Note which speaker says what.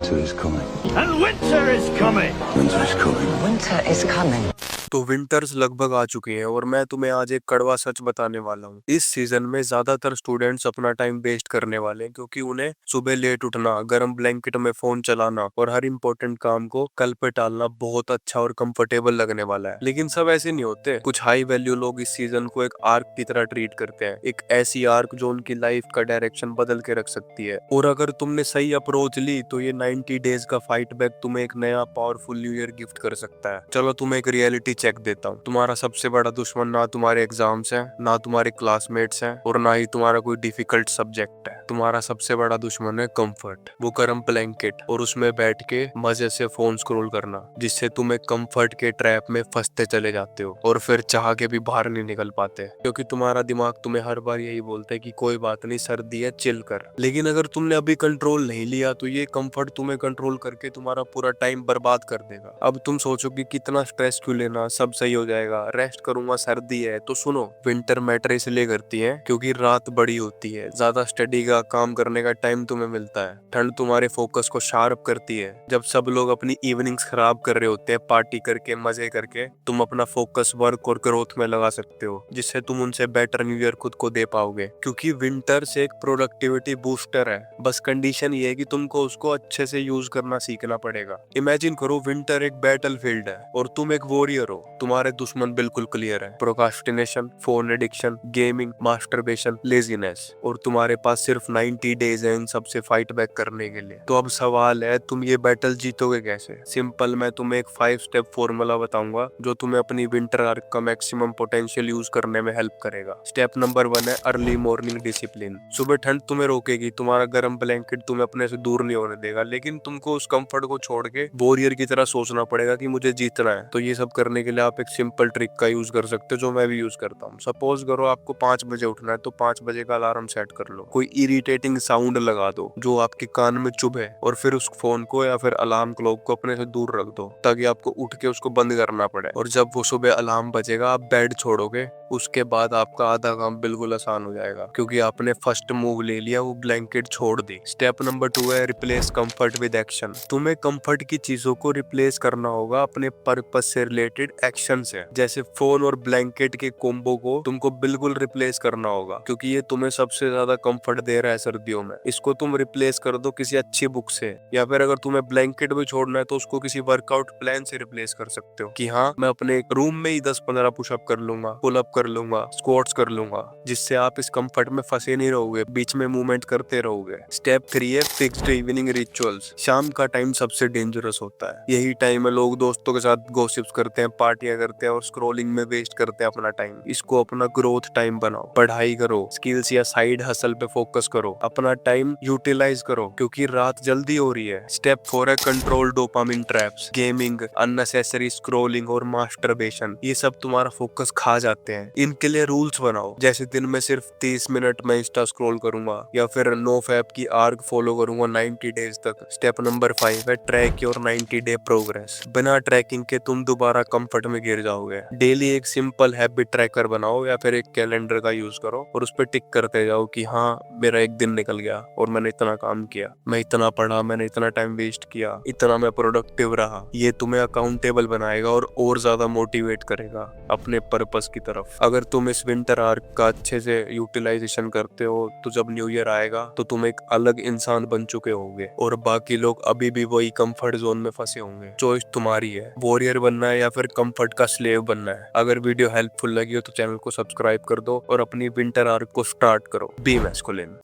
Speaker 1: Winter is coming.
Speaker 2: And winter is coming.
Speaker 1: Winter is coming.
Speaker 3: Winter is coming.
Speaker 4: तो winters लगभग आ चुकी हैं और मैं तुम्हें आज एक कड़वा सच बताने वाला हूँ। इस सीजन में ज्यादातर स्टूडेंट्स अपना टाइम वेस्ट करने वाले हैं क्योंकि उन्हें सुबह लेट उठना, गर्म ब्लैंकेट में फोन चलाना और हर इंपॉर्टेंट काम को कल पे टालना बहुत अच्छा और कंफर्टेबल लगने वाला है। लेकिन सब ऐसे नहीं होते। कुछ हाई वैल्यू लोग इस सीजन को एक आर्क की तरह ट्रीट करते हैं, एक ऐसी आर्क जो उनकी लाइफ का डायरेक्शन बदल के रख सकती है। और अगर तुमने सही अप्रोच ली तो ये 90 डेज का फाइट बैक तुम्हें एक नया पावरफुल न्यू ईयर गिफ्ट कर सकता है। चलो तुम्हें एक रियलिटी चेक देता हूँ। तुम्हारा सबसे बड़ा दुश्मन ना तुम्हारे एग्जाम्स हैं, ना तुम्हारे क्लासमेट्स हैं और ना ही तुम्हारा कोई डिफिकल्ट सब्जेक्ट है। तुम्हारा सबसे बड़ा दुश्मन है कंफर्ट, वो गर्म ब्लैंकेट और उसमें बैठ के मजे से फोन स्क्रॉल करना, जिससे तुम एक कंफर्ट के ट्रैप में फंसते चले जाते हो और फिर चाह के भी बाहर नहीं निकल पाते क्योंकि तुम्हारा दिमाग तुम्हें हर बार यही बोलता है कि कोई बात नहीं, सर्दी है, चिल कर। लेकिन अगर तुमने अभी कंट्रोल नहीं लिया तो ये कंफर्ट तुम्हें कंट्रोल करके तुम्हारा पूरा टाइम बर्बाद कर देगा। अब तुम सोचोगे कितना स्ट्रेस क्यों लेना, सब सही हो जाएगा, रेस्ट करूंगा, सर्दी है। तो सुनो, विंटर मैटर इसलिए करती है क्योंकि रात बड़ी होती है, ज्यादा स्टडी का काम करने का टाइम तुम्हें मिलता है। ठंड तुम्हारे फोकस को शार्प करती है। जब सब लोग अपनी इवनिंग्स खराब कर रहे होते हैं पार्टी करके, मजे करके, तुम अपना फोकस वर्क और ग्रोथ में लगा सकते हो, जिससे तुम उनसे बेटर न्यू ईयर खुद को दे पाओगे। क्योंकि विंटर से एक प्रोडक्टिविटी बूस्टर है, बस कंडीशन ये है कि तुमको उसको अच्छे से यूज करना सीखना पड़ेगा। इमेजिन करो विंटर एक बैटल फील्ड है और तुम एक वॉरियर हो। तुम्हारे दुश्मन बिल्कुल क्लियर है, procrastination, phone addiction, gaming, masturbation, laziness, और तुम्हारे पास सिर्फ 90 डेज है इन सबसे फाइट बैक करने के लिए। तो अब सवाल है, तुम ये बैटल जीतोगे कैसे? सिंपल, मैं तुम्हें एक 5 स्टेप फॉर्मूला बताऊंगा जो तुम्हें अपनी विंटर आर्क का मैक्सिमम पोटेंशियल यूज करने में हेल्प करेगा। स्टेप नंबर 1 है अर्ली मॉर्निंग डिसिप्लिन। सुबह ठंड तुम्हें रोकेगी, तुम्हारा गर्म ब्लैंकेट तुम्हें अपने से दूर नहीं होने देगा, लेकिन तुमको उस कंफर्ट को छोड़ के वॉरियर की तरह सोचना पड़ेगा कि मुझे जीतना है। तो ये सब करने के लिए आप एक सिंपल ट्रिक का यूज कर सकते हो जो मैं भी यूज करता हूँ। सपोज करो आपको 5 बजे उठना है तो 5 बजे का अलार्म सेट कर लो। कोई इरिटेटिंग साउंड लगा दो जो आपके कान में चुभे और फिर उस फोन को या फिर अलार्म क्लॉक को अपने से दूर रख दो ताकि आपको उठ के उसको बंद करना पड़े। और जब वो सुबह अलार्म बजेगा आप बेड छोड़ोगे, उसके बाद आपका आधा काम बिल्कुल आसान हो जाएगा क्योंकि आपने फर्स्ट मूव ले लिया, वो ब्लैंकेट छोड़ दी। स्टेप नंबर 2 है रिप्लेस कंफर्ट विद एक्शन। तुम्हें कंफर्ट की चीजों को रिप्लेस करना होगा अपने पर्पस से रिलेटेड एक्शन से। जैसे फोन और ब्लैंकेट के कोम्बो को तुमको बिल्कुल रिप्लेस करना होगा क्योंकि ये तुम्हें सबसे ज्यादा कंफर्ट दे रहा है सर्दियों में। इसको तुम रिप्लेस कर दो किसी अच्छी बुक से, या फिर अगर तुम्हें ब्लैंकेट भी छोड़ना है तो उसको किसी वर्कआउट प्लान से रिप्लेस कर सकते हो कि हाँ, मैं अपने रूम में ही 10-15 पुशअप कर लूंगा, पुल अप कर लूंगा, स्क्वाट्स कर लूंगा, जिससे आप इस कंफर्ट में फंसे नहीं रहोगे, बीच में मूवमेंट करते रहोगे। स्टेप 3 है फिक्स्ड इवनिंग रिचुअल्स। शाम का टाइम सबसे डेंजरस होता है। यही टाइम है लोग दोस्तों के साथ गॉसिप्स करते हैं, पार्टियां करते हैं और स्क्रोलिंग में वेस्ट करते हैं अपना टाइम। इसको अपना ग्रोथ टाइम बनाओ, पढ़ाई करो, स्किल्स या साइड हसल पे फोकस करो, अपना टाइम यूटिलाइज करो क्योंकि रात जल्दी हो रही है। स्टेप 4 है control dopamine traps. Gaming, unnecessary scrolling और मास्टरबेशन, ये सब तुम्हारा फोकस खा जाते हैं। इनके लिए रूल्स बनाओ, जैसे दिन में सिर्फ 30 मिनट में इंस्टा स्क्रॉल करूंगा या फिर नो फैप की आर्क फॉलो करूंगा 90 डेज तक। स्टेप नंबर 5 है ट्रैक योर 90 डे प्रोग्रेस। बिना ट्रैकिंग के तुम दोबारा कंफर्ट में गिर जाओगे। डेली एक सिंपल हैबिट ट्रैकर बनाओ या फिर एक कैलेंडर का यूज करो और उस पर टिक करते जाओ कि हाँ, मेरा एक दिन निकल गया और मैंने इतना काम किया, मैं इतना पढ़ा, मैंने इतना टाइम वेस्ट किया, इतना मैं प्रोडक्टिव रहा। ये तुम्हें अकाउंटेबल बनाएगा और ज्यादा मोटिवेट करेगा अपने पर्पस की तरफ। अगर तुम इस विंटर आर्क का अच्छे से यूटिलाइजेशन करते हो तो जब न्यू ईयर आएगा तो तुम एक अलग इंसान बन चुके होंगे और बाकी लोग अभी भी वही कंफर्ट जोन में फंसे होंगे। चॉइस तुम्हारी है, वॉरियर बनना है या फिर कंफर्ट का स्लेव बनना है। अगर वीडियो हेल्पफुल लगी हो तो चैनल को सब्सक्राइब कर दो और अपनी विंटर आर्क को स्टार्ट करो। Be masculine.